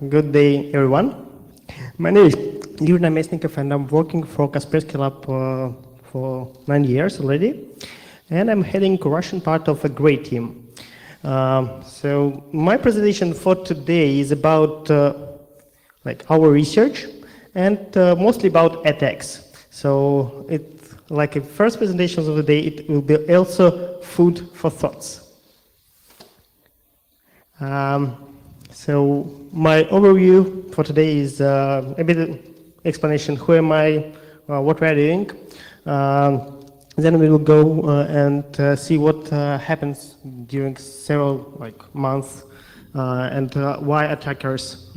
Good day, everyone. My name is Yury Namestnikov, and I'm working for Kaspersky Lab for 9 years already. And I'm heading the Russian part of a great team. So my presentation for today is about our research and mostly about attacks. So it's like the first presentation of the day, it will be also food for thoughts. So my overview for today is a bit explanation, who am I, what we are doing. Then we will go and see what happens during several months and why attackers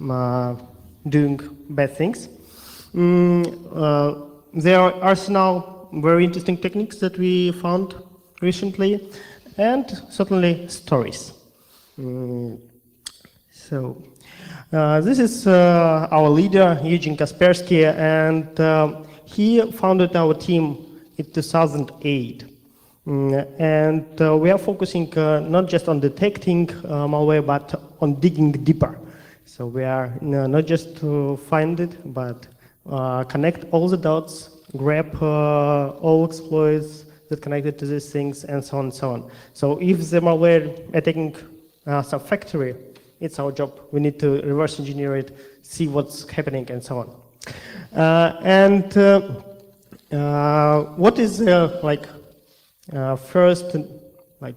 doing bad things. There are now very interesting techniques that we found recently, and certainly stories. So this is our leader, Yury Kaspersky, and he founded our team in 2008. And we are focusing not just on detecting malware, but on digging deeper. So we are not just to find it, but connect all the dots, grab all exploits that connected to these things, and so on and so on. So if the malware attacking some factory, it's our job. We need to reverse engineer it, see what's happening, and so on. What is first,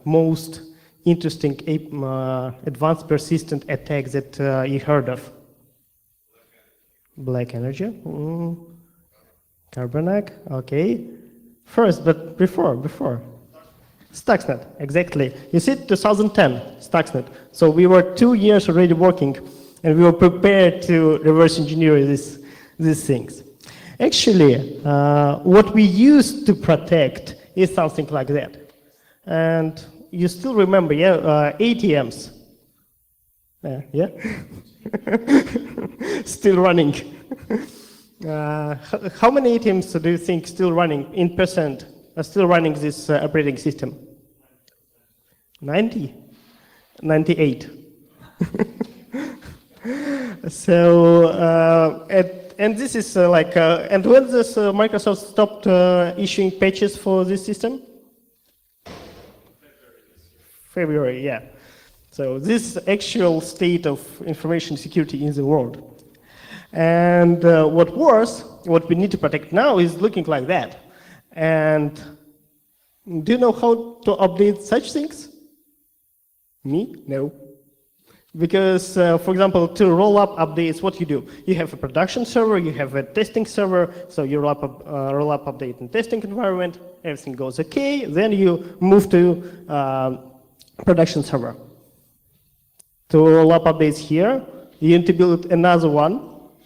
most interesting advanced persistent attack that you heard of? Black energy. Carbonac. Okay. First, but before. Stuxnet, exactly. You see, 2010, Stuxnet. So we were 2 years already working, and we were prepared to reverse engineer these things. Actually, what we used to protect is something like that. And you still remember, ATMs. Yeah? Still running. How many ATMs do you think still running in percent are still running this operating system? 90? 98. So, and this is and when this Microsoft stopped issuing patches for this system? February, yeah. So this is actual state of information security in the world. And what we need to protect now is looking like that. And do you know how to update such things? Me? No. Because, for example, to roll up updates, what you do? You have a production server, you have a testing server, so you roll up update in testing environment, everything goes okay, then you move to production server. To roll up updates here, you need to build another one,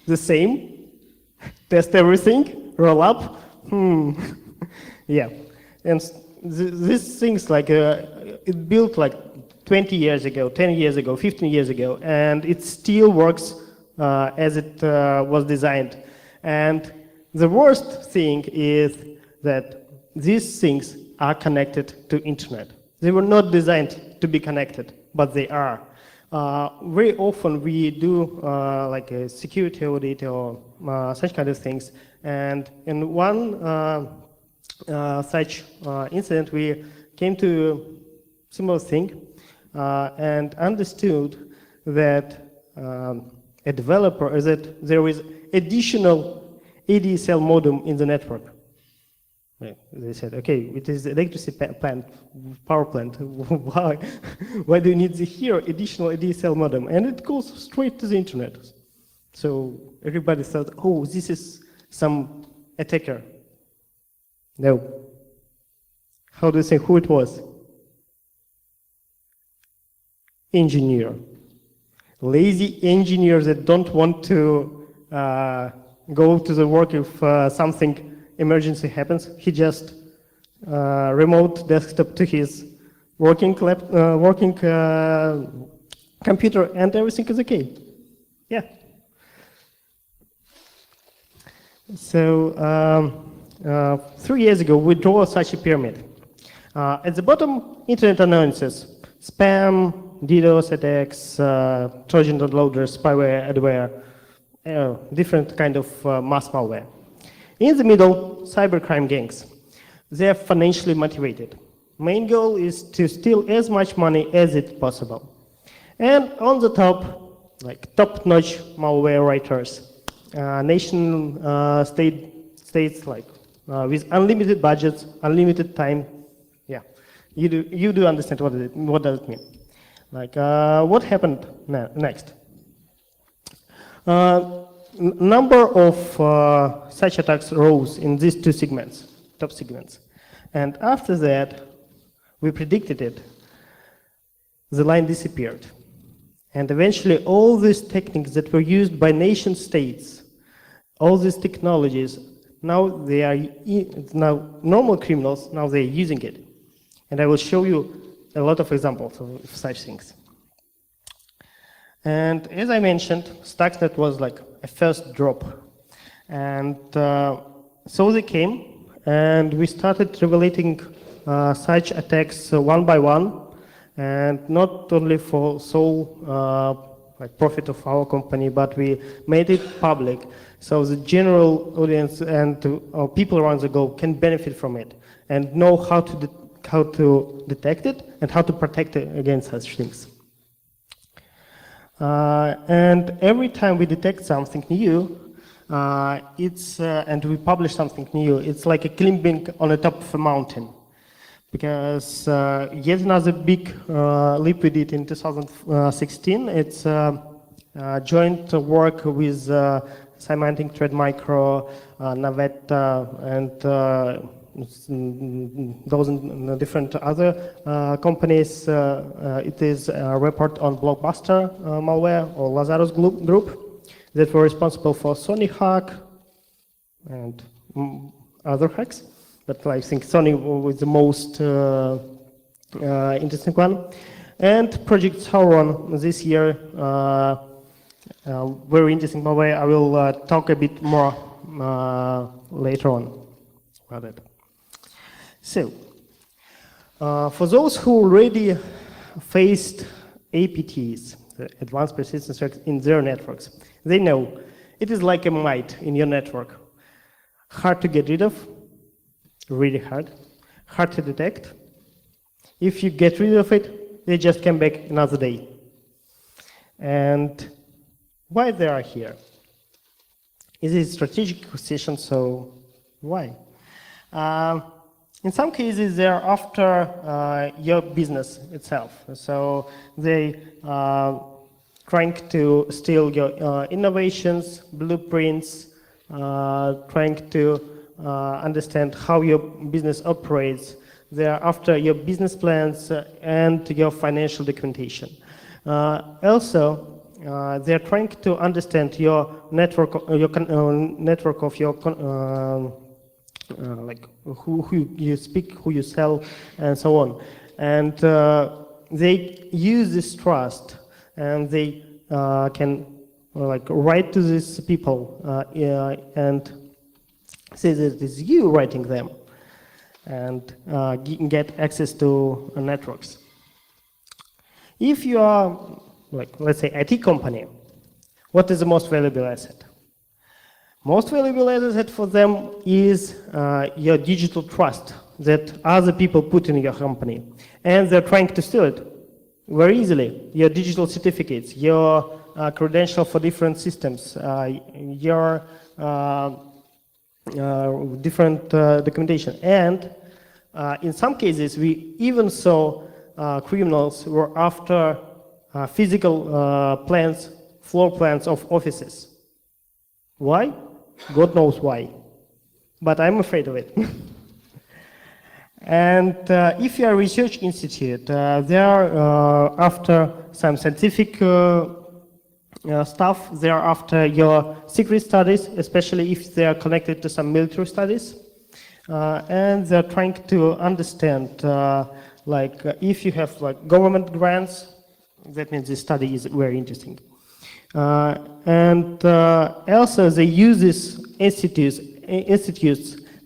the same, test everything, roll up, yeah. And these things it built 20 years ago, 10 years ago, 15 years ago, and it still works as it was designed. And the worst thing is that these things are connected to internet. They were not designed to be connected, but they are. Very often we do a security audit or such kind of things, and in one such incident we came to similar thing and understood that a developer is that there is additional ADSL modem in the network. They said, okay, it is electricity plant, power plant. Why do you need here additional ADSL modem? And it goes straight to the internet. So everybody thought, oh, this is some attacker. No. How do you say who it was? Engineer. Lazy engineers that don't want to go to the work if something emergency happens. He just remote desktop to his working computer, and everything is okay. Yeah. So 3 years ago, we drew such a pyramid. At the bottom, internet annoyances, spam, DDoS attacks, Trojan loaders, spyware, adware, different kind of mass malware. In the middle, cybercrime gangs. They are financially motivated. Main goal is to steal as much money as it's possible. And on the top, like top-notch malware writers, states like with unlimited budgets, unlimited time. Yeah, you do understand what does it mean. Like what happened next? Number of such attacks rose in these two segments, top segments. And after that, we predicted it. The line disappeared. And eventually all these techniques that were used by nation states, all these technologies, now they are normal criminals, now they're using it. And I will show you a lot of examples of such things. And as I mentioned, Stuxnet was like a first drop. And so they came, and we started revelating such attacks one by one, and not only for sole like profit of our company, but we made it public, so the general audience and people around the globe can benefit from it and know how to detect it and how to protect it against such things. And every time we detect something new, and we publish something new, it's like a climbing on the top of a mountain. Because yet another big leap we did in 2016, it's joint work with Symantec, Trade Micro, Navetta, and those different other companies. It is a report on Blockbuster malware or Lazarus group that were responsible for Sony hack and other hacks. But I think Sony was the most interesting one. And Project Sauron this year, very interesting malware. I will talk a bit more later on about it. So, for those who already faced APTs, the advanced persistent threats in their networks, they know it is like a mite in your network. Hard to get rid of, really hard to detect. If you get rid of it, they just come back another day. And why they are here? Is it a strategic acquisition, so why? In some cases, they are after your business itself. So they trying to steal your innovations, blueprints, trying to understand how your business operates. They are after your business plans and your financial documentation. Also, they are trying to understand your network, network of your like who you speak, who you sell, and so on. And they use this trust, and they can like write to these people and say that it's you writing them, and get access to networks. If you are, like, let's say, IT company, what is the most valuable asset? Most valuable asset for them is your digital trust that other people put in your company, and they're trying to steal it very easily. Your digital certificates, your credential for different systems, your different documentation. And in some cases, we even saw criminals were after physical plans, floor plans of offices. Why? God knows why. But I'm afraid of it. And if you are a research institute, they are after some scientific stuff. They are after your secret studies, especially if they are connected to some military studies. And they're trying to understand, like, if you have like government grants, that means this study is very interesting. And also they use these institutes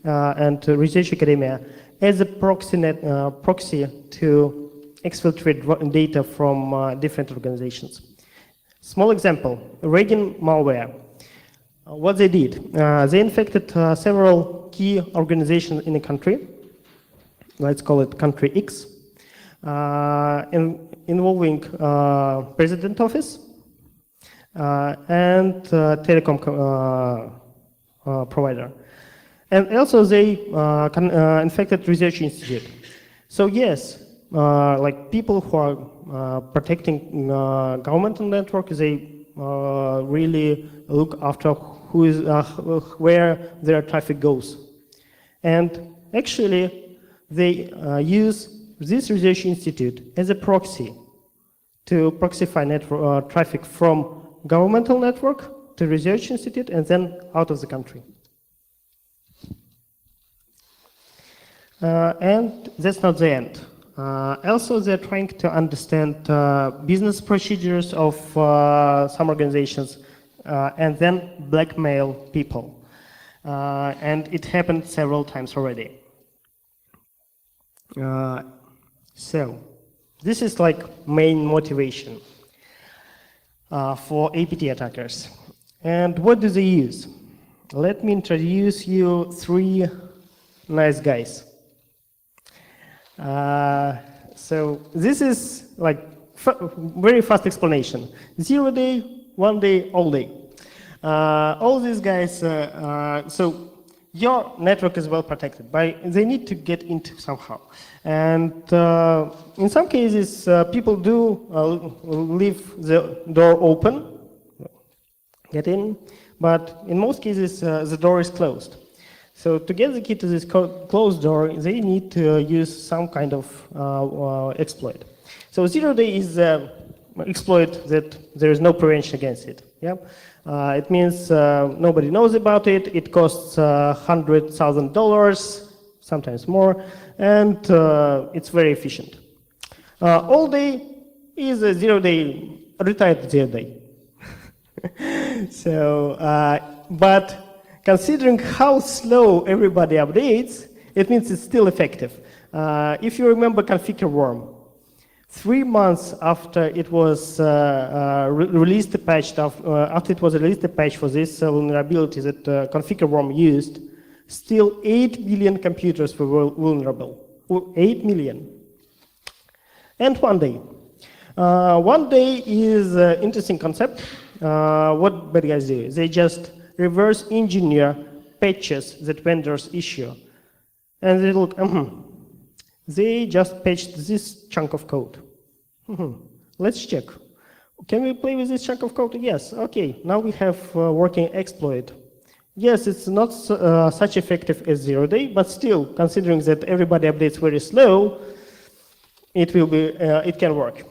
and research academia as a proxy to exfiltrate data from different organizations. Small example, Reagan malware. What they did, they infected several key organizations in a country. Let's call it country X, involving president office and telecom provider. And also they infected research institute. So yes, like people who are protecting governmental network, they really look after who is, where their traffic goes. And actually, they use this research institute as a proxy to proxify network, traffic from governmental network to research institute and then out of the country. And that's not the end. Also, they're trying to understand business procedures of some organizations and then blackmail people. And it happened several times already. So, this is like main motivation for APT attackers. And what do they use? Let me introduce you three nice guys. So this is like very fast explanation. 0 day, 1 day, all day. All these guys, so your network is well protected, but they need to get into somehow. And in some cases, people do leave the door open, get in, but in most cases, the door is closed. So to get the key to this closed door, they need to use some kind of exploit. So 0 day is exploit that there is no prevention against it. Yeah, it means nobody knows about it. It costs $100,000, sometimes more, and it's very efficient. All day is a 0 day, retired 0 day. So, but considering how slow everybody updates, it means it's still effective. If you remember configure worm, 3 months after it was released the patch, after it was released the patch for this vulnerability that configure worm used, still 8 million computers were vulnerable. 8 million. And 1 day. 1 day is an interesting concept. What bad guys do? They just reverse engineer patches that vendors issue. And they look, they just patched this chunk of code. Let's check. Can we play with this chunk of code? Yes, okay, now we have working exploit. Yes, it's not such effective as 0 day, but still, considering that everybody updates very slow, it will be, it can work.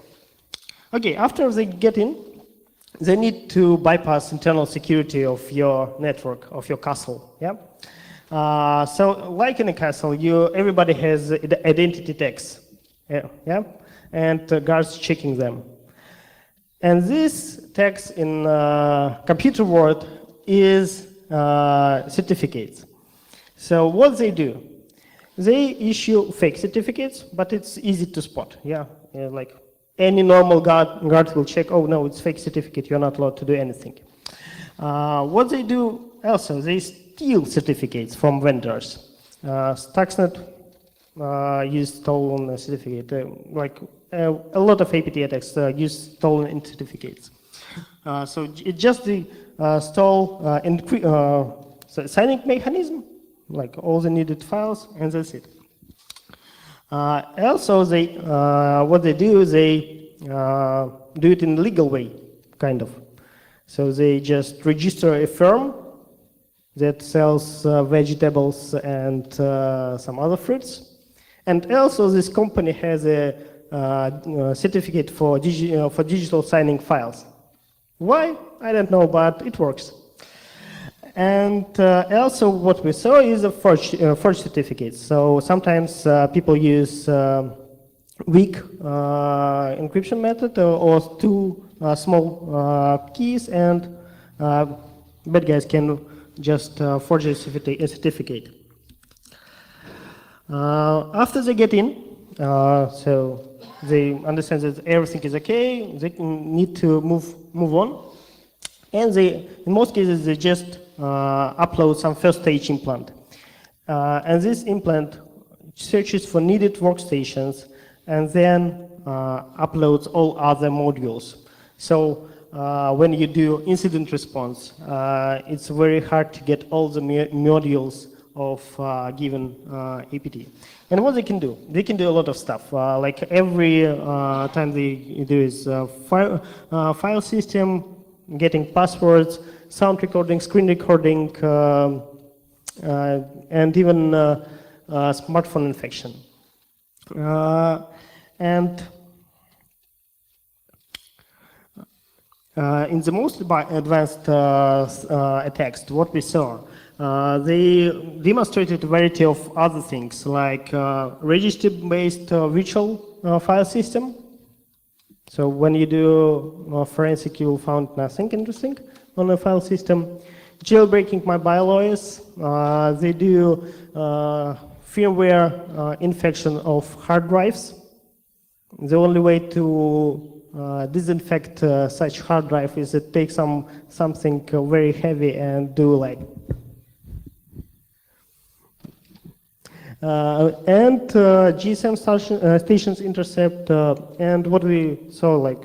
Okay, after they get in, they need to bypass internal security of your network, of your castle. Yeah. So, like in a castle, everybody has identity tags. Yeah, and guards checking them. And this tags in computer world is certificates. So what they do? They issue fake certificates, but it's easy to spot. Yeah, like any normal guard will check, oh no, it's fake certificate, you're not allowed to do anything. What they do also, they steal certificates from vendors. Stuxnet use stolen certificate, like a lot of APT attacks use stolen certificates. So it's just the signing mechanism, like all the needed files, and that's it. Also, they what they do, they do it in a legal way, kind of. So they just register a firm that sells vegetables and some other fruits. And also, this company has a certificate for digital signing files. Why? I don't know, but it works. And also what we saw is a forged certificates. So sometimes people use weak encryption method or two small keys, and bad guys can just forge a certificate. After they get in, so they understand that everything is okay, they need to move on. And they, in most cases, they just upload some first stage implant. And this implant searches for needed workstations and then uploads all other modules. So when you do incident response, it's very hard to get all the modules of given APT. And what they can do a lot of stuff. Like every time they do is file system, getting passwords, sound recording, screen recording, and even smartphone infection. And in the most advanced attacks, what we saw, they demonstrated a variety of other things, like register-based virtual file system. So when you do forensic, you will find nothing interesting on a file system. Jailbreaking mobile OS, they do firmware infection of hard drives. The only way to disinfect such hard drive is to take something very heavy and do like. And GSM stations intercept, and what we saw like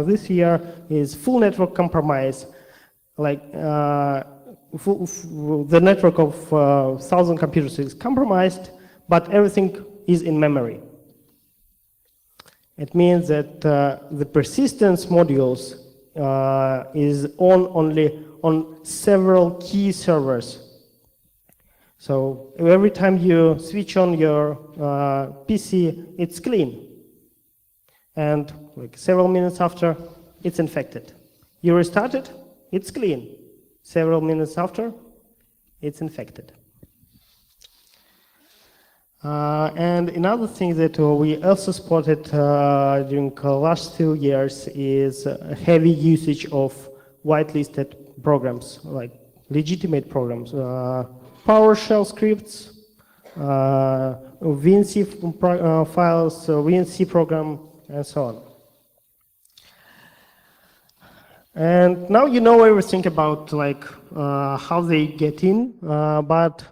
this year is full network compromise. Like the network of 1,000 computers is compromised, but everything is in memory. It means that the persistence modules is only on several key servers. So every time you switch on your PC, it's clean. And like several minutes after, it's infected. You restart it, it's clean. Several minutes after, it's infected. And another thing that we also spotted during the last 2 years is heavy usage of whitelisted programs, like legitimate programs. PowerShell scripts, VNC files, VNC program, and so on. And now you know everything about like how they get in, but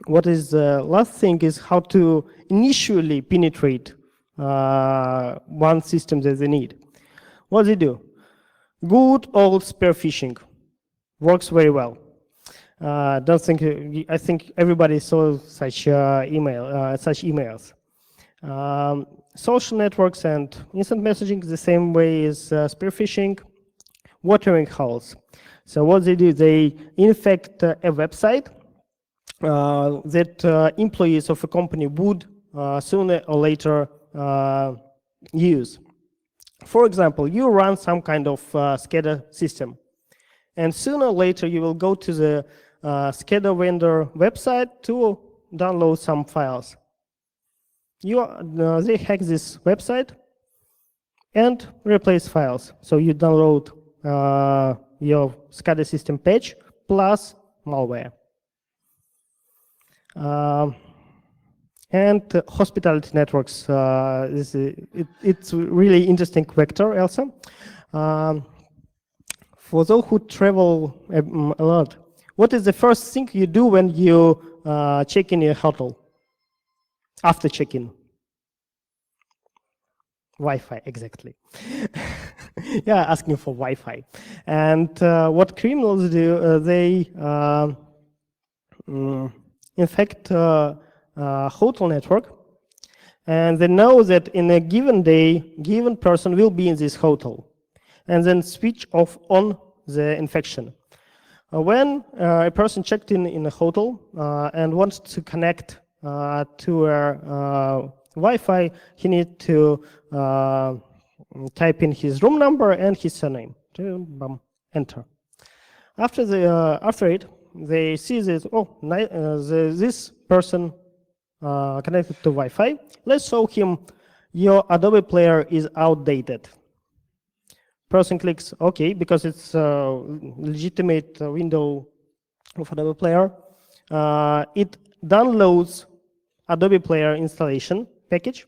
what is the last thing is how to initially penetrate one system that they need. What they do? Good old spear phishing works very well. I think everybody saw such emails. Social networks and instant messaging the same way as spear phishing. Watering holes. So what they do, they infect a website that employees of a company would sooner or later use. For example, you run some kind of SCADA system, and sooner or later you will go to the SCADA vendor website to download some files. They hack this website and replace files. So you download your SCADA system patch plus malware. And hospitality networks, it's a really interesting vector also. For those who travel a lot, what is the first thing you do when you check in your hotel? After check-in? Wi-Fi, exactly. Yeah, asking for Wi-Fi. And what criminals do, they infect hotel network, and they know that in a given day, given person will be in this hotel, and then switch off on the infection. When a person checked in a hotel and wants to connect to a Wi-Fi, he needs to type in his room number and his surname. Enter. After it, they see that this person connected to Wi-Fi. Let's show him your Adobe player is outdated. Person clicks OK because it's a legitimate window of Adobe player. It downloads Adobe player installation package,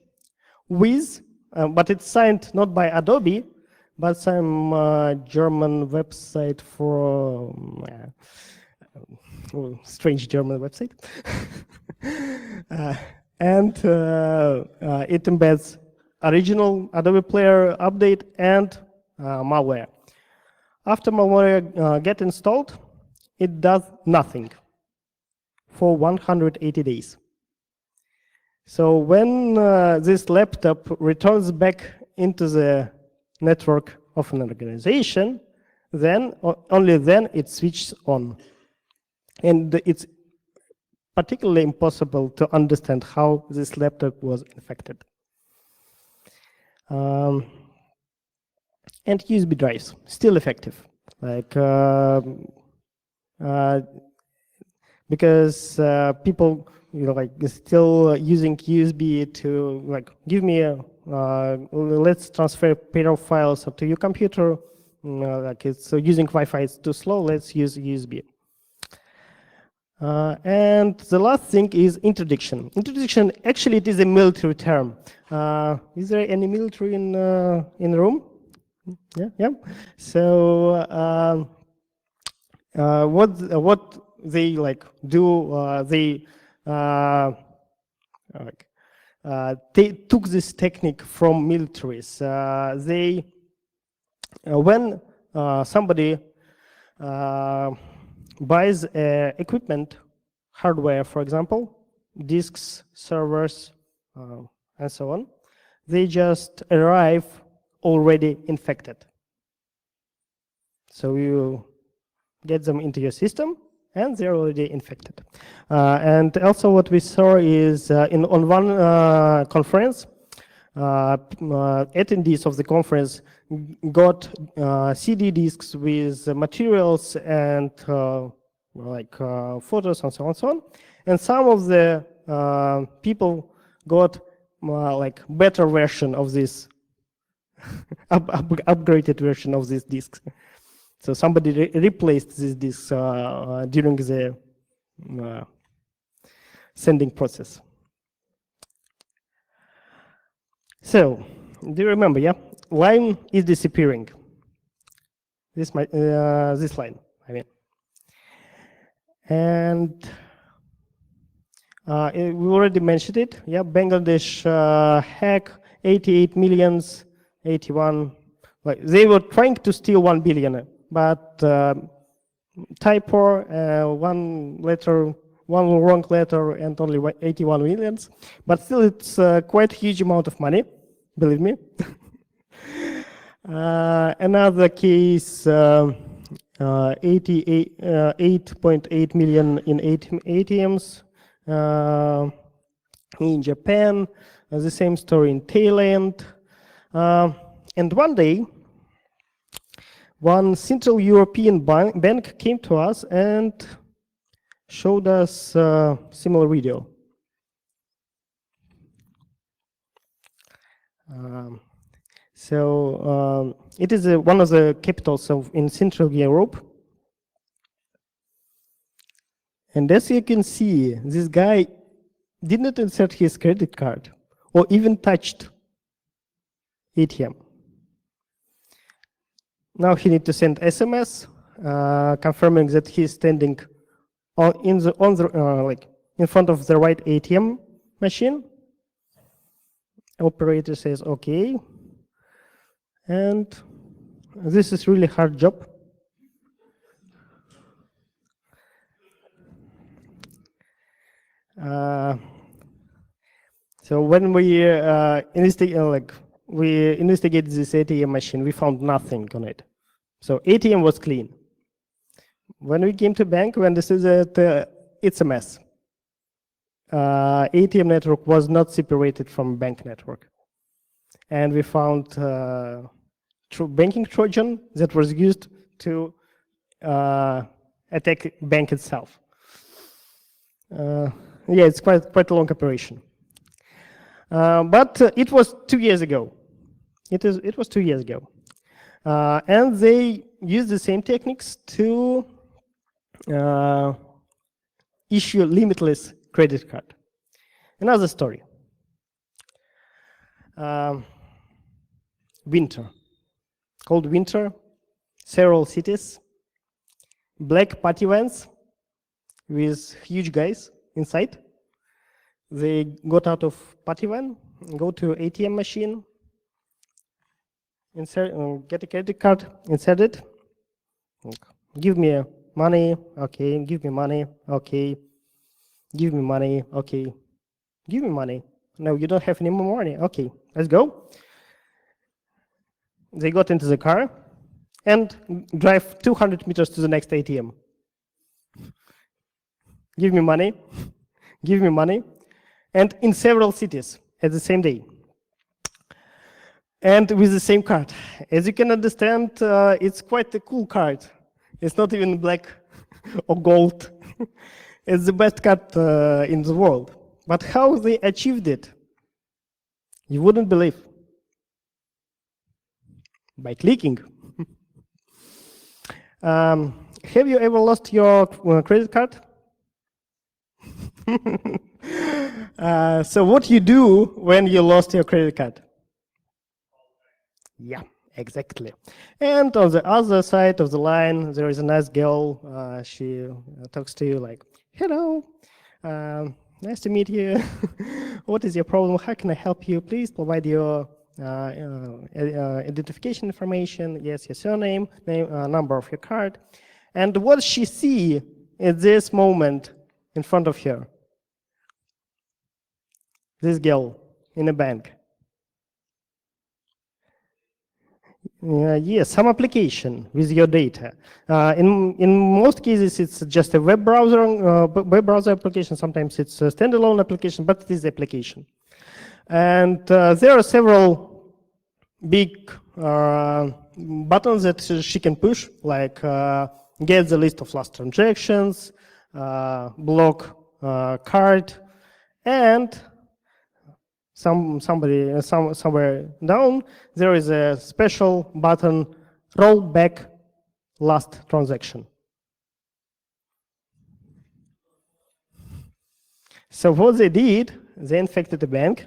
with, but it's signed not by Adobe, but some German website for strange German website. And it embeds original Adobe Player update and malware. After malware get installed, it does nothing for 180 days. So when this laptop returns back into the network of an organization, then only then it switches on. And it's particularly impossible to understand how this laptop was infected. And USB drives, still effective. Like, because people, like still using USB to like give me a, let's transfer payroll files to your computer. Like it's using Wi-Fi is too slow. Let's use USB. And the last thing is interdiction. Interdiction, actually, it is a military term. Is there any military in the room? Yeah. So what they like do? They took this technique from militaries. They when somebody buys equipment, hardware, for example, disks, servers, and so on, they just arrive already infected. So you get them into your system, and they're already infected. And also what we saw is on one conference, attendees of the conference got CD disks with materials and photos and so on. And some of the people got like better version of this, upgraded version of these disks. So somebody replaced these disks during the sending process. So, do you remember, yeah? Line is disappearing. This line, I mean. And we already mentioned it, yeah? Bangladesh hack, 88 millions, 81. Like, they were trying to steal 1 billion, but typo, one wrong letter, and only 81 millions. But still, it's quite a huge amount of money, believe me. Another case, 8.8 million in ATMs in Japan. The same story in Thailand. And one day, one Central European bank came to us and showed us a similar video. It is one of the capitals in Central Europe. And as you can see, this guy did not insert his credit card or even touched ATM. Now he needs to send SMS confirming that he's standing in front of the right ATM machine. Operator says okay, and this is really hard job. So when we investigated this ATM machine, we found nothing on it. So ATM was clean. When we came to bank, we understood that it's a mess. ATM network was not separated from bank network. And we found banking Trojan that was used to attack bank itself. Yeah, it's quite a long operation. But it was 2 years ago. It was 2 years ago. And they used the same techniques to issue limitless credit card. Another story. Winter, cold winter, several cities, black party vans with huge guys inside. They got out of party van, go to ATM machine, insert, get a credit card, insert it, give me money, okay, give me money, okay, give me money, okay, give me money. No, you don't have any more money, okay, let's go. They got into the car and drive 200 meters to the next ATM. Give me money, give me money, and in several cities at the same day. And with the same card. As you can understand, it's quite a cool card. It's not even black or gold. It's the best card in the world. But how they achieved it, you wouldn't believe. By clicking. Have you ever lost your credit card? So what you do when you lost your credit card? Yeah, exactly. And on the other side of the line, there is a nice girl. She talks to you like, hello, nice to meet you. What is your problem? How can I help you? Please provide your identification information. Yes, your surname, name, number of your card. And what she see at this moment in front of her? This girl in a bank. Yes, some application with your data. In most cases, it's just a web browser application. Sometimes it's a standalone application, but it is the application. And there are several big buttons that she can push, like get the list of last transactions, block card, and somewhere down, there is a special button, roll back last transaction. So what they did, they infected the bank,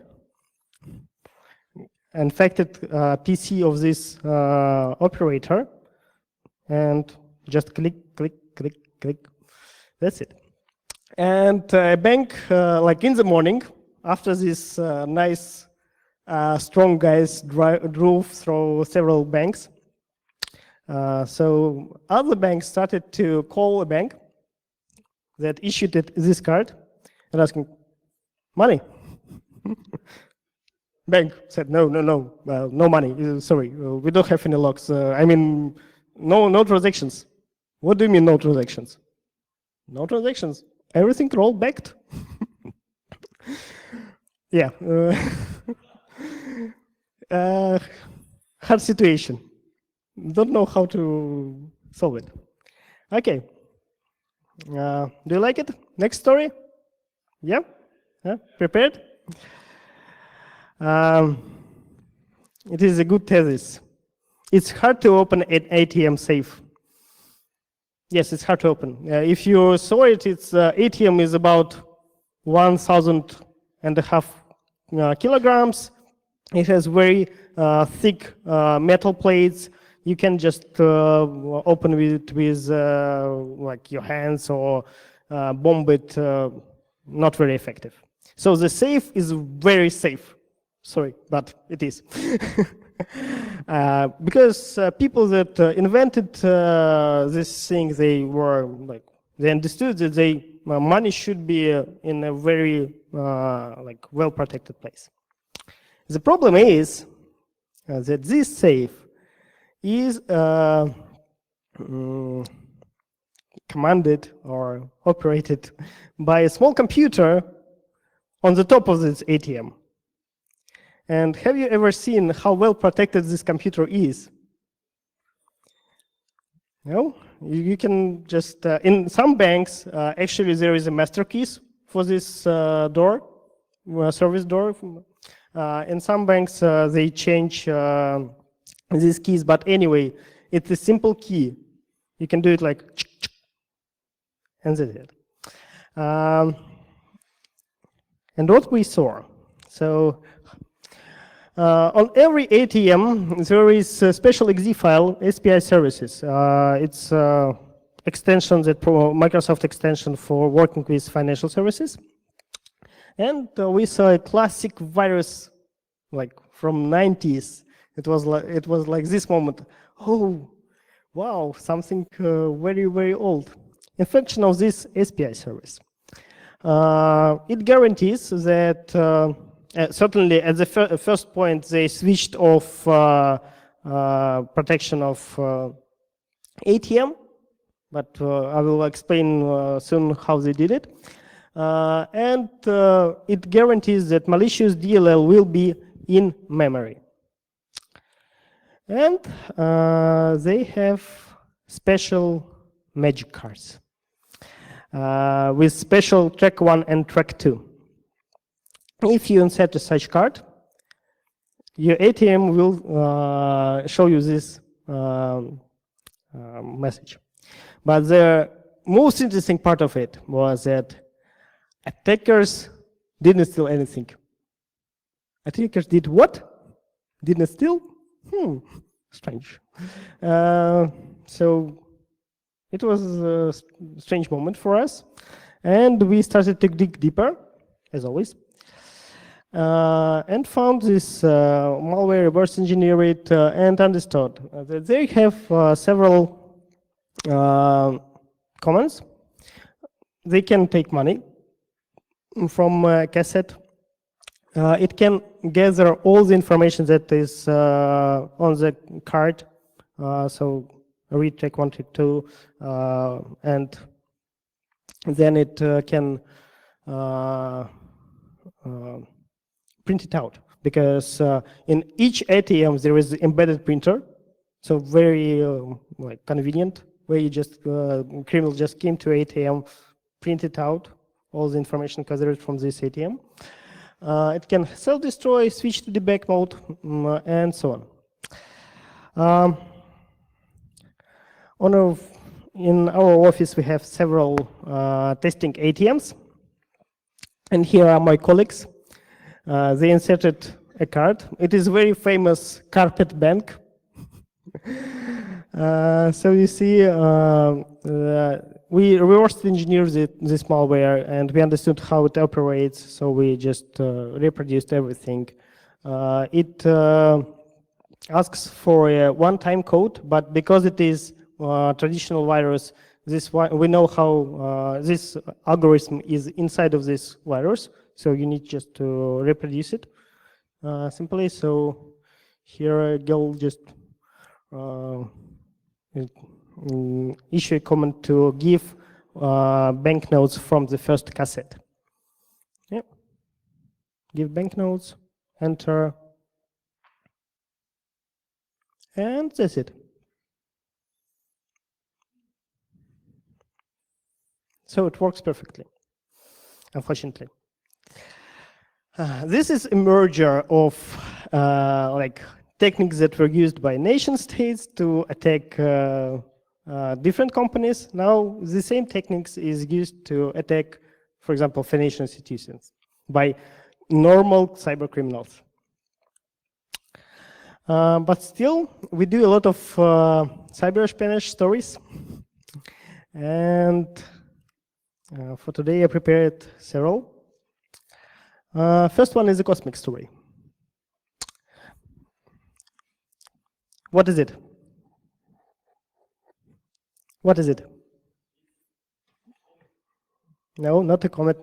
infected PC of this operator, and just click, click, click, click. That's it. And a bank, like in the morning, after this nice, strong guys drove through several banks, so other banks started to call a bank that issued this card and asking, money. Bank said, no, no, no, no money. Sorry, we don't have any locks. I mean, no transactions. What do you mean no transactions? No transactions. Everything rolled back. Yeah. Hard situation. Don't know how to solve it. Okay. Do you like it? Next story? Yeah? Prepared? It is a good thesis. It's hard to open an ATM safe. Yes, it's hard to open. If you saw it, its ATM is about 1,500 kilograms. It has very thick metal plates. You can just open it with like your hands or bomb it. Not very effective. So the safe is very safe. Sorry, but it is. Because people that invented this thing, they were like, they understood that money should be in a very like well-protected place. The problem is that this safe is commanded or operated by a small computer on the top of this ATM. And have you ever seen how well protected this computer is? No? You can just, in some banks, actually there is a master keys for this door, service door. In some banks, they change these keys, but anyway, it's a simple key. You can do it like, and that's it. And what we saw, so On every ATM, there is a special exe file, SPI services. It's extension that Microsoft extension for working with financial services. And we saw a classic virus, like from 90s. It was like this moment. Oh, wow, something very, very old. Infection of this SPI service. It guarantees that certainly at the first point they switched off protection of ATM, but I will explain soon how they did it. And it guarantees that malicious DLL will be in memory. And they have special magic cards with special track 1 and track 2. If you insert a such card, your ATM will show you this message. But the most interesting part of it was that attackers didn't steal anything. Attackers did what? Didn't steal? Strange. So it was a strange moment for us. And we started to dig deeper, as always, and found this malware, reverse engineer it, and understood that they have several commands. They can take money from a cassette. It can gather all the information that is on the card, so read track 1, track 2, and then it can print it out, because in each ATM there is embedded printer, so very like convenient, where you just criminal just came to ATM, print it out, all the information gathered from this ATM. It can self-destroy, switch to debug mode, and so on. In our office, we have several testing ATMs, and here are my colleagues. They inserted a card. It is very famous carpet bank. So you see, we reverse engineered this malware, and we understood how it operates, so we just reproduced everything. It asks for a one-time code, but because it is traditional virus, we know how this algorithm is inside of this virus, so you need just to reproduce it simply. So here Gil just issue a command to give banknotes from the first cassette. Yeah. Give banknotes, enter, and that's it. So it works perfectly, unfortunately. This is a merger of like techniques that were used by nation states to attack different companies. Now the same techniques is used to attack, for example, financial institutions by normal cyber criminals. But still, we do a lot of cyber espionage stories, and for today I prepared several. First one is a cosmic story. What is it? What is it? No, not a comet.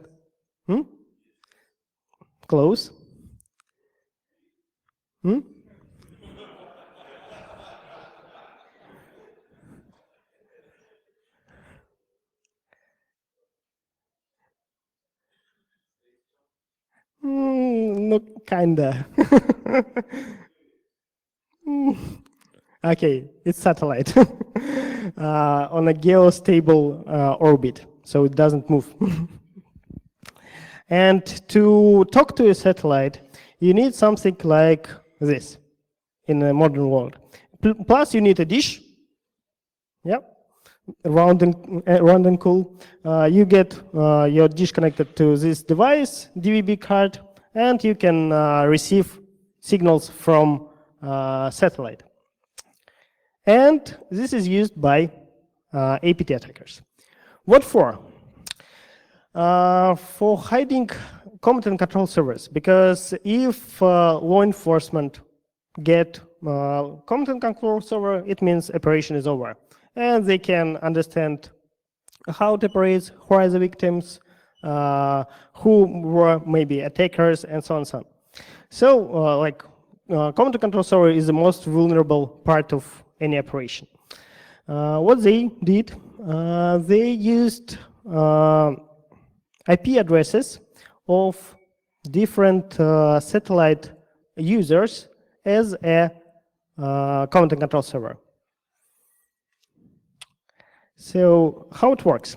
Close. No, kinda. Okay, it's satellite on a geostable orbit, so it doesn't move. And to talk to a satellite, you need something like this in a modern world. Plus, you need a dish. Yep. Round and cool. You get your dish connected to this device, DVB card, and you can receive signals from satellite. And this is used by APT attackers. What for? For hiding command and control servers, because if law enforcement get command and control server, it means operation is over. And they can understand how it operates, who are the victims, who were maybe attackers, and so on and so on. So, command and control server is the most vulnerable part of any operation. What they did, they used IP addresses of different satellite users as a command and control server. So how it works?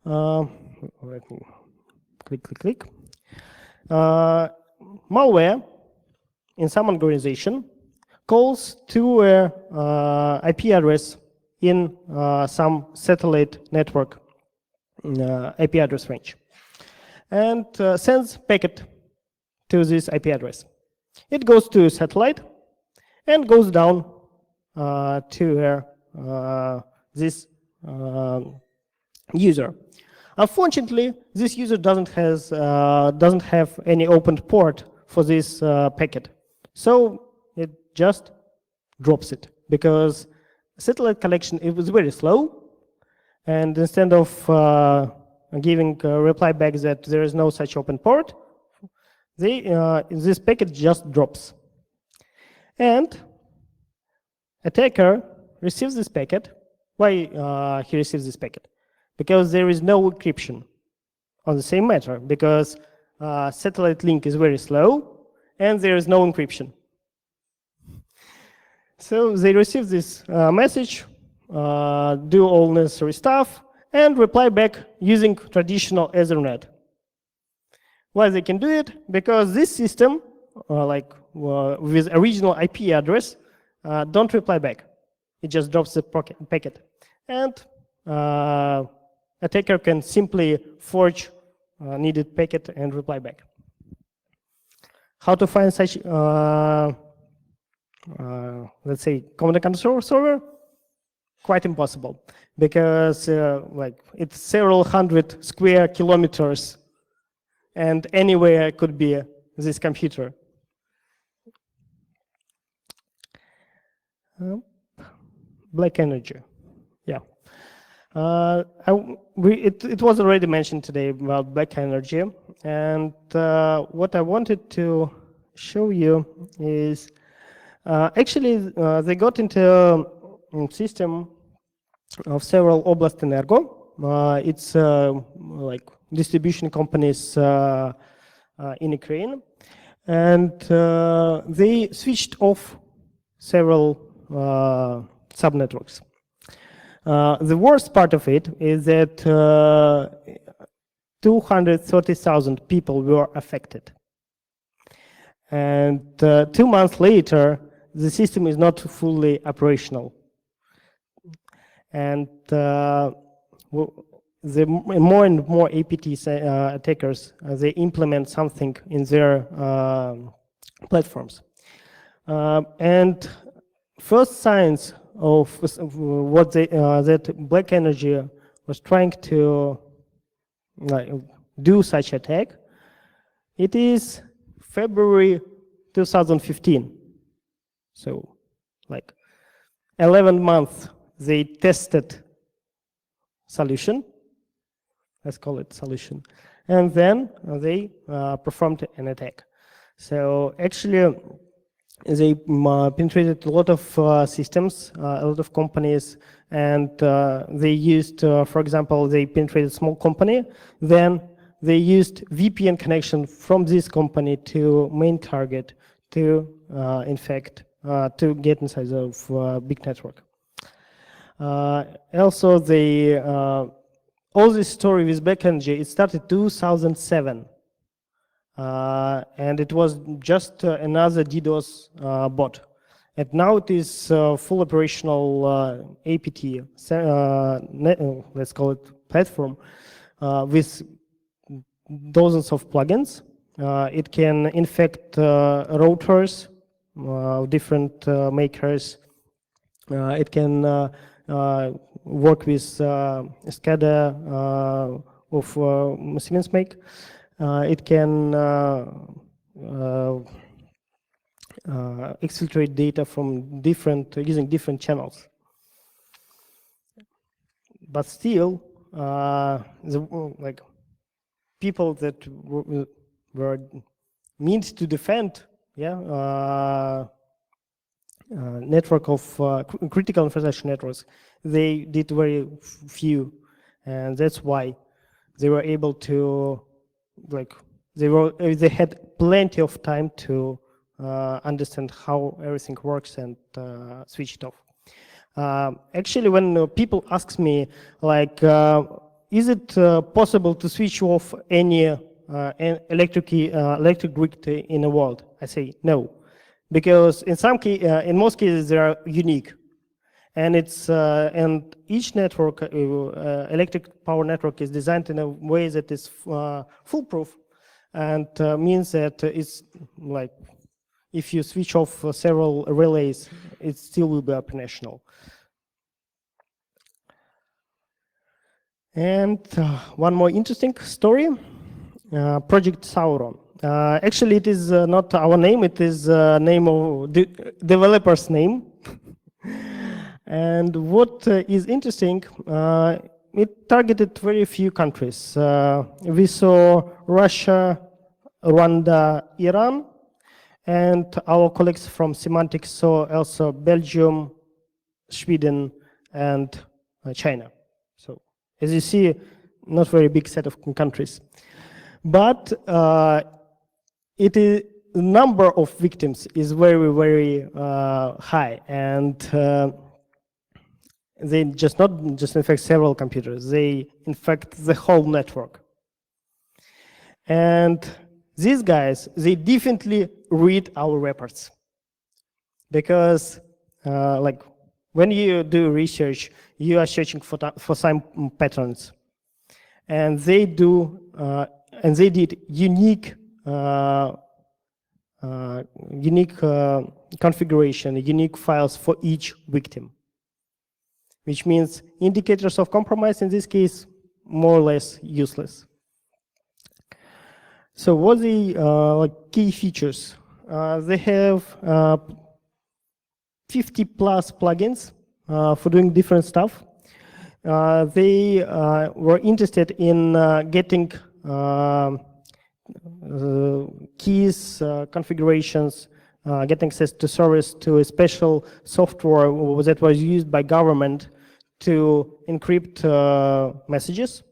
Let me click. Malware in some organization calls to a IP address in some satellite network IP address range, and sends packet to this IP address. It goes to satellite and goes down to this user. Unfortunately, this user doesn't have any opened port for this packet, so it just drops it because satellite connection it was very slow, and instead of giving a reply back that there is no such open port, this packet just drops. And attacker receives this packet. Why he receives this packet? Because there is no encryption on the same matter, because satellite link is very slow and there is no encryption. So they receive this message, do all necessary stuff, and reply back using traditional Ethernet. Why they can do it? Because this system, with original IP address, don't reply back. It just drops the packet. And attacker can simply forge needed packet and reply back. How to find such, let's say, command and control server? Quite impossible, because it's several hundred square kilometers, and anywhere could be this computer. Black energy, yeah. It was already mentioned today about black energy, and what I wanted to show you is actually they got into a system of several Oblast Energo. It's like distribution companies in Ukraine, and they switched off several subnetworks. The worst part of it is that 230,000 people were affected. And 2 months later, the system is not fully operational. And the more and more APT attackers, they implement something in their platforms. And first signs of what that black energy was trying to do such attack, it is February 2015. So, 11 months they tested solution, let's call it solution, and then they performed an attack. So actually, they penetrated a lot of systems, a lot of companies, and they used, for example, they penetrated a small company, then they used VPN connection from this company to main target to infect, to get inside of big network. Also, all this story with black energy, it started 2007. And it was just another DDoS bot. And now it is full operational APT, let's call it platform, with dozens of plugins It can infect routers, different makers. It can work with SCADA of Siemens make. It can exfiltrate data from using different channels. But still, like people that were meant to defend, network of critical infrastructure networks, they did very few, and that's why they were able to, like, they had plenty of time to understand how everything works and switch it off. Actually, when people ask me, like, is it possible to switch off any electric grid in the world? I say no, because in most cases they are unique, and and each network, electric power network, is designed in a way that is foolproof, and means that it's like if you switch off several relays, it still will be operational. And one more interesting story, Project Sauron. Actually, it is not our name, it is name of the developer's name. And what is interesting, it targeted very few countries. We saw Russia, Rwanda, Iran, and our colleagues from Semantics saw also Belgium, Sweden, and China. So as you see, not very big set of countries. But it is the number of victims is very, very high, and they not just infect several computers, they infect the whole network. And these guys, they definitely read our reports, because like when you do research, you are searching for some patterns, and they did unique configuration, unique files for each victim, which means indicators of compromise in this case more or less useless. So what the like key features? They have 50 plus plugins for doing different stuff. They were interested in getting keys, configurations, getting access to service to a special software that was used by government to encrypt messages.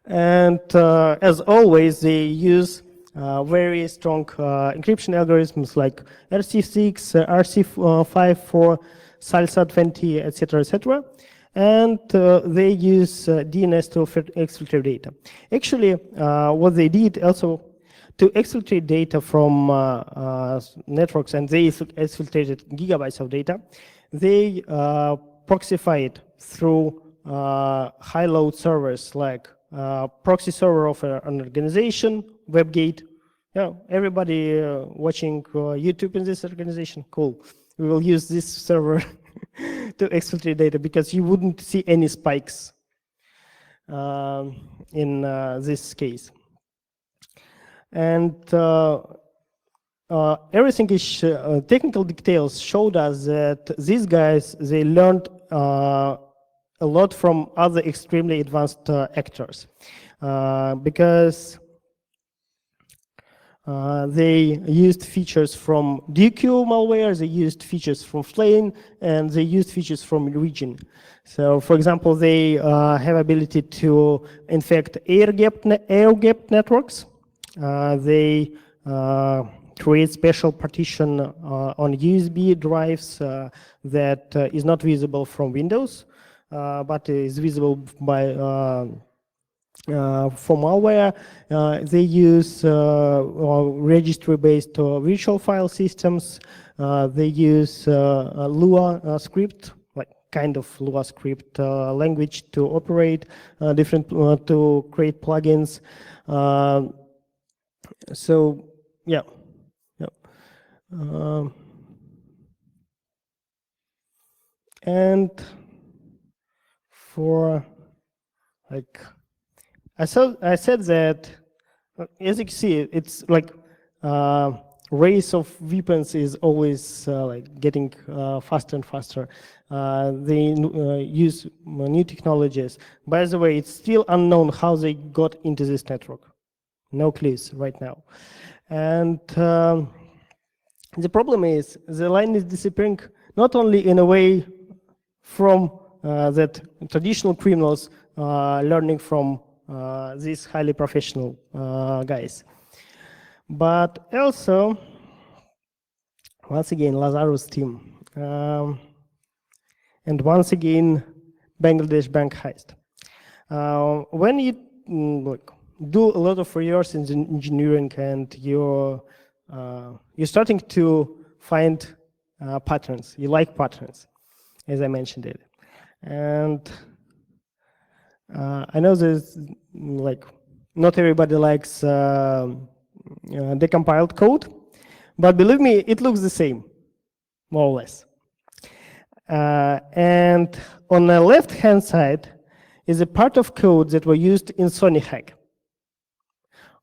And as always, they use very strong encryption algorithms like RC6, RC5 for SALSA20, etc., etc. And they use DNS to exfiltrate data. Actually, what they did also to exfiltrate data from networks, and they exfiltrated gigabytes of data, they proxify it through high-load servers like proxy server of an organization, WebGate. Everybody watching YouTube in this organization, cool. We will use this server to exfiltrate data because you wouldn't see any spikes in this case. And everything is technical details showed us that these guys, they learned a lot from other extremely advanced actors because they used features from DQ malware, they used features from Flame, and they used features from Region. So, for example, they have ability to infect air-gapped networks. They create special partition on USB drives that is not visible from Windows, but is visible by for malware. They use registry-based virtual file systems. They use Lua script, like kind of Lua script language to operate different to create plugins. So yeah, yeah. Um, and for like I said that as you can see, it's like race of weapons is always like getting faster and faster. They use new technologies. By the way, it's still unknown how they got into this network. No clues right now. And the problem is the line is disappearing not only in a way from that traditional criminals learning from these highly professional guys, but also, once again, Lazarus team, and once again, Bangladesh bank heist. When you like, do a lot of reverse engineering and you're starting to find patterns, you like patterns, as I mentioned it. And I know there's like not everybody likes decompiled code, but believe me, it looks the same, more or less. And on the left-hand side is a part of code that were used in Sony hack.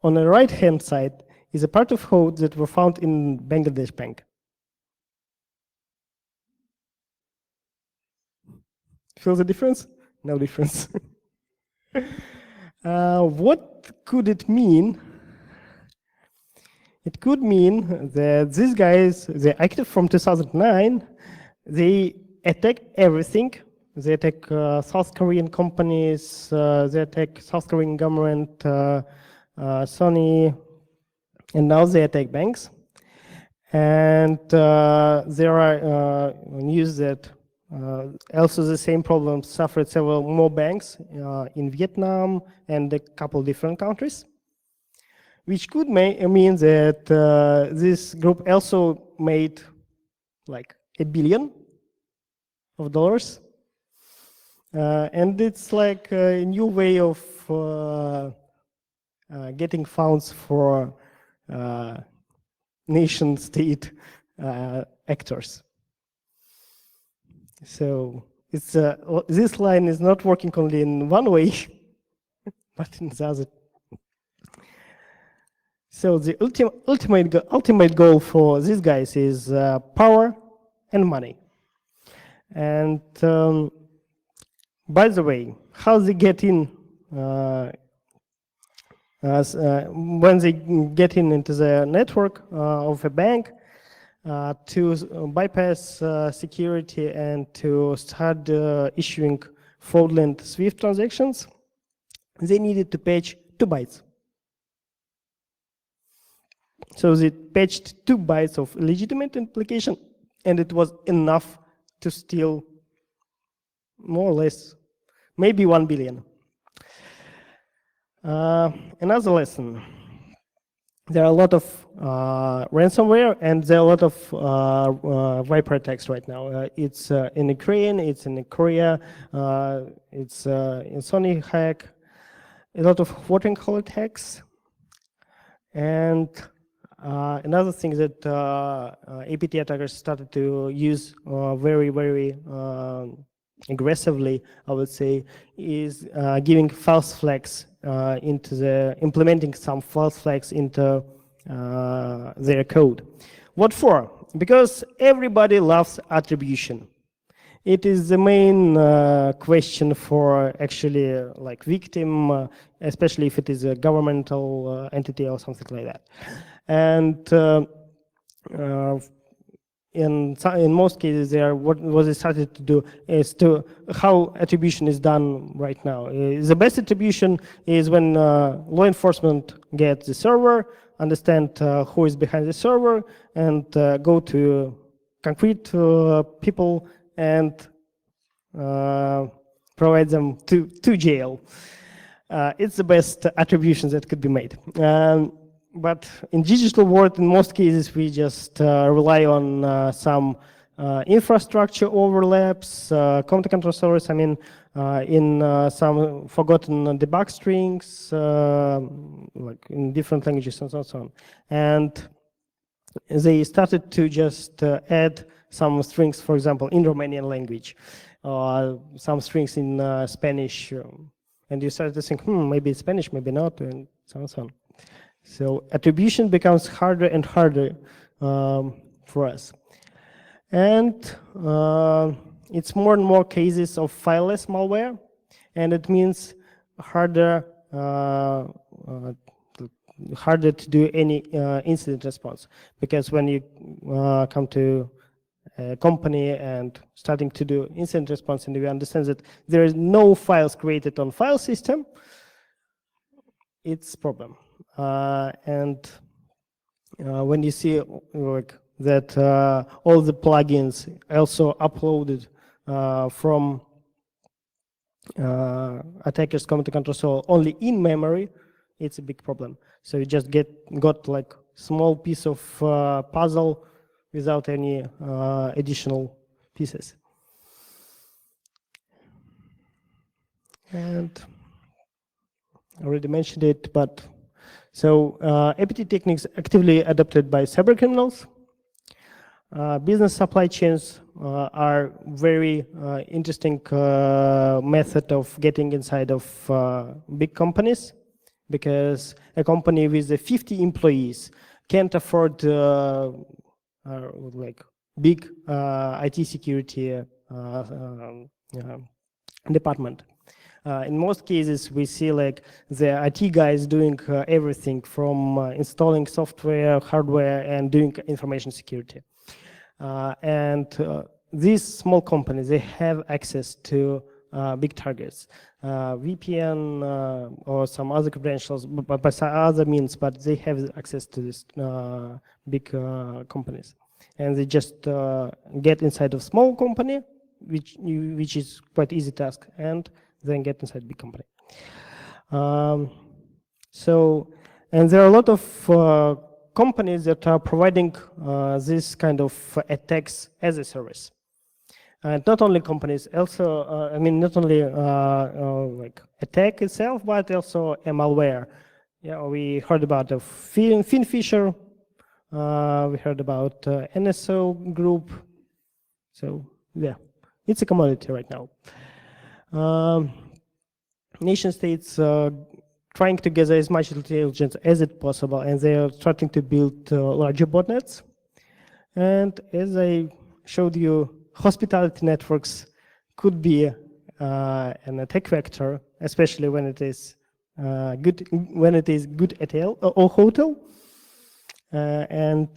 On the right-hand side is a part of code that were found in Bangladesh bank. Feel the difference? No difference. What could it mean? It could mean that these guys, they're active from 2009, they attack everything. They attack South Korean companies, they attack South Korean government, Sony, and now they attack banks. And there are news that also the same problem suffered several more banks in Vietnam and a couple different countries, which could mean that this group also made like $1 billion. And it's like a new way of getting funds for nation state actors. So it's this line is not working only in one way, but in the other. So the ultimate goal for these guys is power and money. And by the way, how they get in when they get into the network of a bank to bypass security and to start issuing fraudulent SWIFT transactions, they needed to patch 2 bytes. So they patched 2 bytes of legitimate application, and it was enough to steal more or less, maybe 1 billion. Another lesson. There are a lot of ransomware, and there are a lot of Viper attacks right now. It's in Ukraine, it's in Korea, it's in Sony hack, a lot of watering hole attacks. And another thing that APT attackers started to use very, very aggressively, I would say, is giving false flags implementing some false flags into their code. What for? Because everybody loves attribution. It is the main question for actually like victim, especially if it is a governmental entity or something like that. And in most cases, what they started to do is how attribution is done right now. The best attribution is when law enforcement gets the server, understand who is behind the server, and go to concrete people and provide them to jail. It's the best attribution that could be made. But in digital world, in most cases, we just rely on some infrastructure overlaps, content control servers, I mean, in some forgotten debug strings, like in different languages and so on. And they started to just add some strings, for example, in Romanian language, some strings in Spanish, and you start to think, maybe it's Spanish, maybe not, and so on and so on. So attribution becomes harder and harder for us. And it's more and more cases of fileless malware, and it means harder to do any incident response, because when you come to a company and starting to do incident response and you understand that there is no files created on file system, it's a problem. And when you see like that all the plugins also uploaded from attackers' command and control so only in memory, it's a big problem. So you just got like small piece of puzzle without any additional pieces. And I already mentioned it, but so APT techniques actively adopted by cybercriminals. Business supply chains are very interesting method of getting inside of big companies, because a company with 50 employees can't afford like big IT security department. In most cases, we see like the IT guys doing everything from installing software, hardware, and doing information security. And these small companies, they have access to big targets, VPN or some other credentials, by some other means, but they have access to these big companies. And they just get inside of small company, which is quite easy task, and then get inside big company. And there are a lot of companies that are providing this kind of attacks as a service. And not only companies, also, I mean, not only like attack itself, but also a malware. Yeah, we heard about the Finfisher, we heard about NSO group. So yeah, it's a commodity right now. Nation states trying to gather as much intelligence as it possible, and they are starting to build larger botnets. And as I showed you, hospitality networks could be an attack vector, especially when it is good hotel. And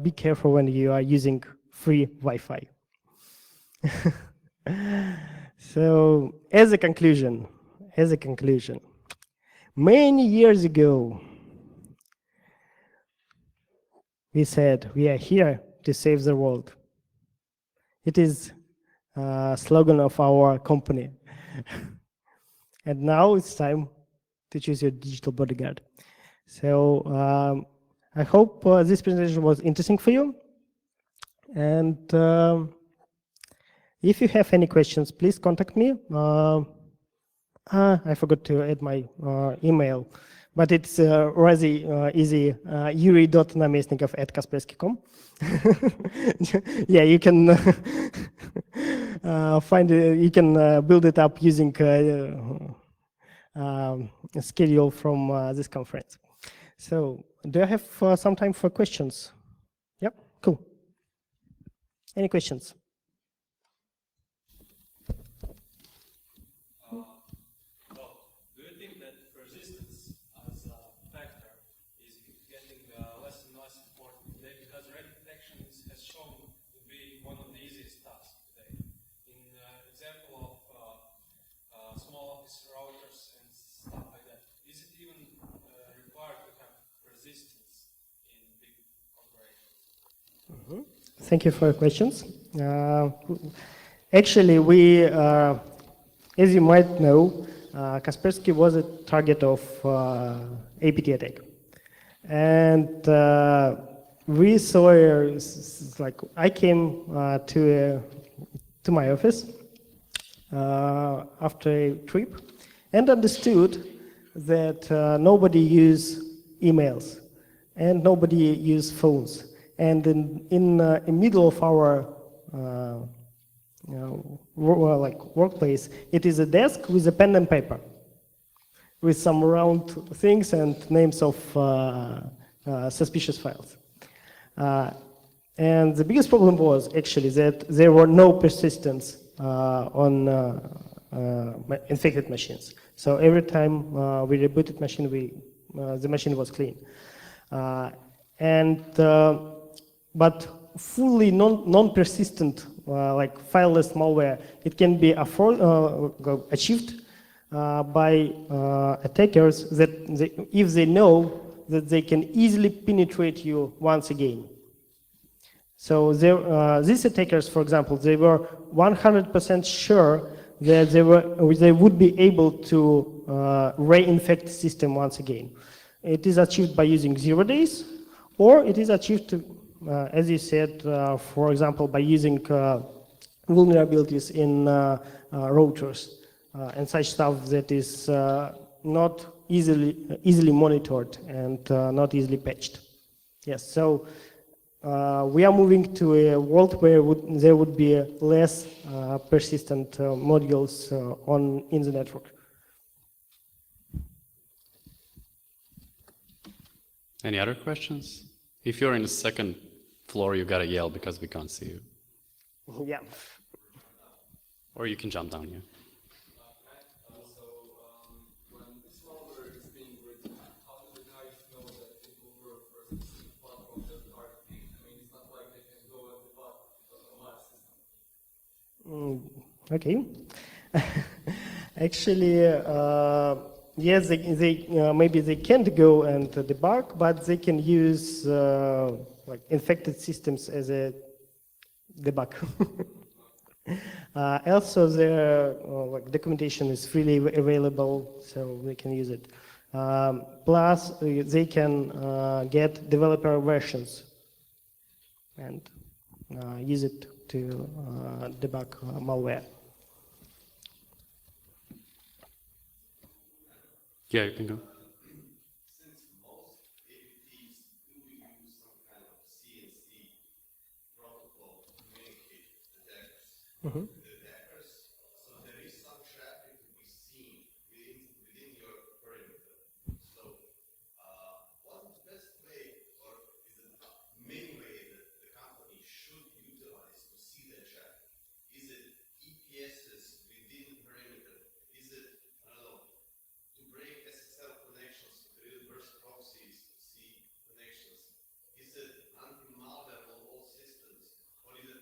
be careful when you are using free Wi-Fi. So, as a conclusion, many years ago, we said we are here to save the world. It is a slogan of our company. And now it's time to choose your digital bodyguard. So I hope this presentation was interesting for you. And if you have any questions, please contact me. I forgot to add my email, but it's rather easy, yury.namestnikov@kaspersky.com. Yeah, you can find it, you can build it up using a schedule from this conference. So, do I have some time for questions? Yep, cool. Any questions? Thank you for your questions. Actually, we, as you might know, Kaspersky was a target of APT attack. And we saw, like, I came to my office after a trip and understood that nobody use emails and nobody use phones. And in the middle of our workplace, it is a desk with a pen and paper, with some round things and names of suspicious files. And the biggest problem was actually that there were no persistence on infected machines. So every time we rebooted machine, the machine was clean. But fully non-persistent, like fileless malware, it can be achieved by attackers that if they know that they can easily penetrate you once again. So these attackers, for example, they were 100% sure that they would be able to reinfect the system once again. It is achieved by using 0 days, or it is achieved, as you said, for example, by using vulnerabilities in routers and such stuff that is not easily monitored and not easily patched. Yes, so we are moving to a world where there would be less persistent modules in the network. Any other questions? If you're in the second floor, you gotta yell because we can't see you. Yeah. Or you can jump down here. Okay. Actually, yes, maybe they can't go and debug, but they can use like infected systems as a debug. Also, their like documentation is freely available, so they can use it. Plus, they can get developer versions and use it to debug malware. Yeah, you can go. Since most APTs do use some kind of CNC protocol to communicate with the attackers, so there is some traffic to be seen within your perimeter. So what's the best way, or is it the main way that the company should utilize to see that traffic? Is it EPSs within perimeter? Is it, I don't know, to break SSL connections to reverse proxies to see connections? Is it anti-malware on all systems, or is it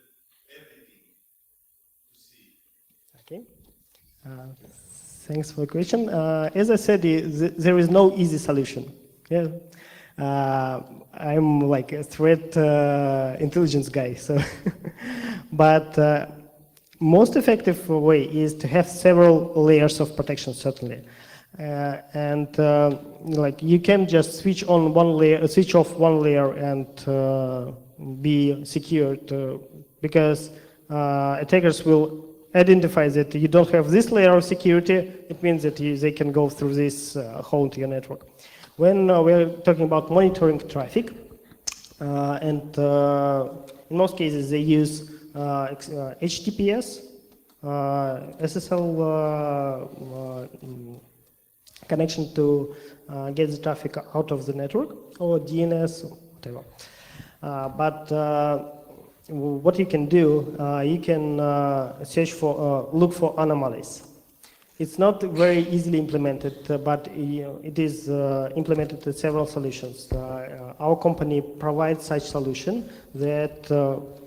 everything to see? Okay. Thanks for the question. As I said, there is no easy solution. Yeah. I'm like a threat intelligence guy, so but most effective way is to have several layers of protection, certainly. Like you can just switch on one layer, switch off one layer, and be secured because attackers will identify that you don't have this layer of security. It means that they can go through this hole to your network. When we're talking about monitoring traffic, and in most cases they use HTTPS, SSL connection to get the traffic out of the network, or DNS, or whatever. But what you can do, you can look for anomalies. It's not very easily implemented, but it is implemented with several solutions. Our company provides such solution that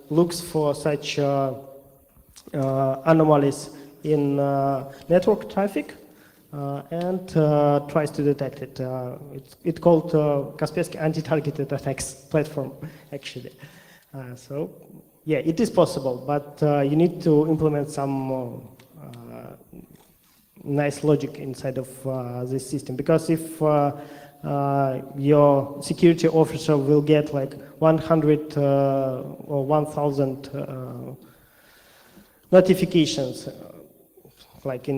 looks for such anomalies in network traffic and tries to detect it. It's called Kaspersky Anti-Targeted Attacks Platform, actually. So, yeah, it is possible, but you need to implement some nice logic inside of this system. Because if your security officer will get like 100 or 1,000 notifications. Like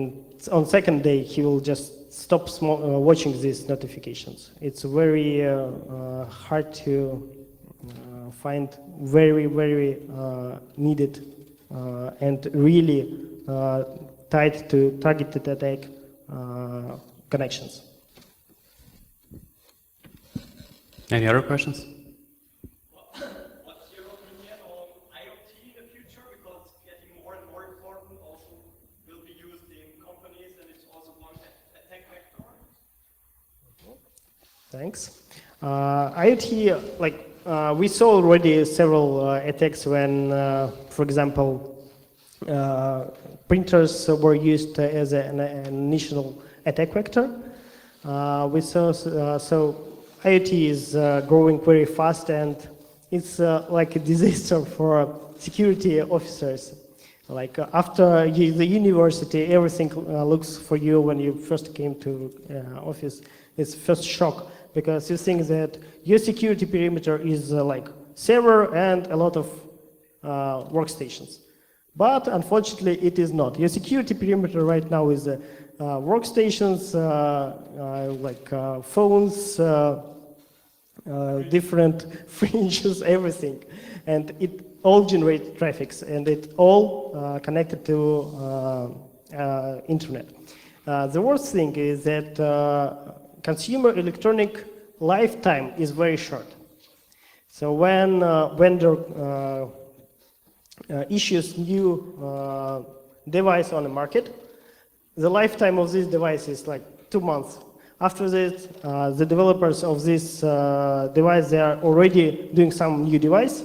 on second day, he will just stop watching these notifications. It's very hard to find very needed and really tied to targeted attack connections. Any other questions? What's your opinion on IoT in the future? Because it's getting more and more important, also will be used in companies, and it's also one attack vector. Thanks. IoT, we saw already several attacks when, for example, printers were used as an initial attack vector. We saw so IoT is growing very fast, and it's like a disaster for security officers. Like after the university, everything looks for you when you first came to office. It's first shock because you think that your security perimeter is like server and a lot of workstations. But unfortunately, it is not. Your security perimeter right now is workstations, phones, different fringes, everything. And it all generates traffics, and it all connected to internet. The worst thing is that consumer electronic lifetime is very short. So when vendor issues new device on the market, the lifetime of this device is like 2 months. After that, the developers of this device, they are already doing some new device.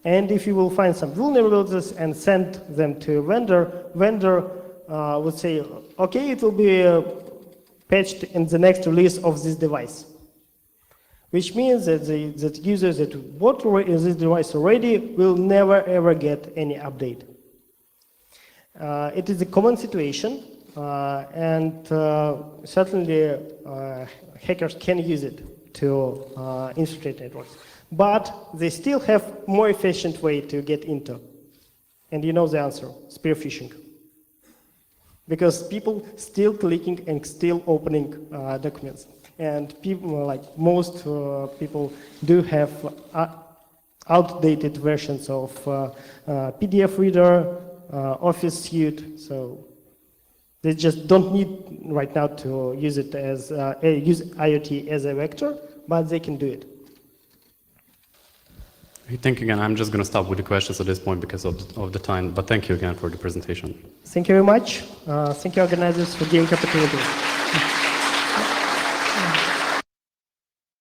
And if you will find some vulnerabilities and send them to vendor would say, okay, it will be patched in the next release of this device. Which means that that users that bought this device already will never ever get any update. It is a common situation, and certainly hackers can use it to infiltrate networks. But they still have more efficient way to get into. And you know the answer, spear phishing. Because people still clicking and still opening documents. And people, like most people, do have outdated versions of PDF reader, Office suite. So they just don't need right now to use it as use IoT as a vector, but they can do it. Thank you again. I'm just going to stop with the questions at this point because of the time. But thank you again for the presentation. Thank you very much. Thank you, organizers, for giving opportunity.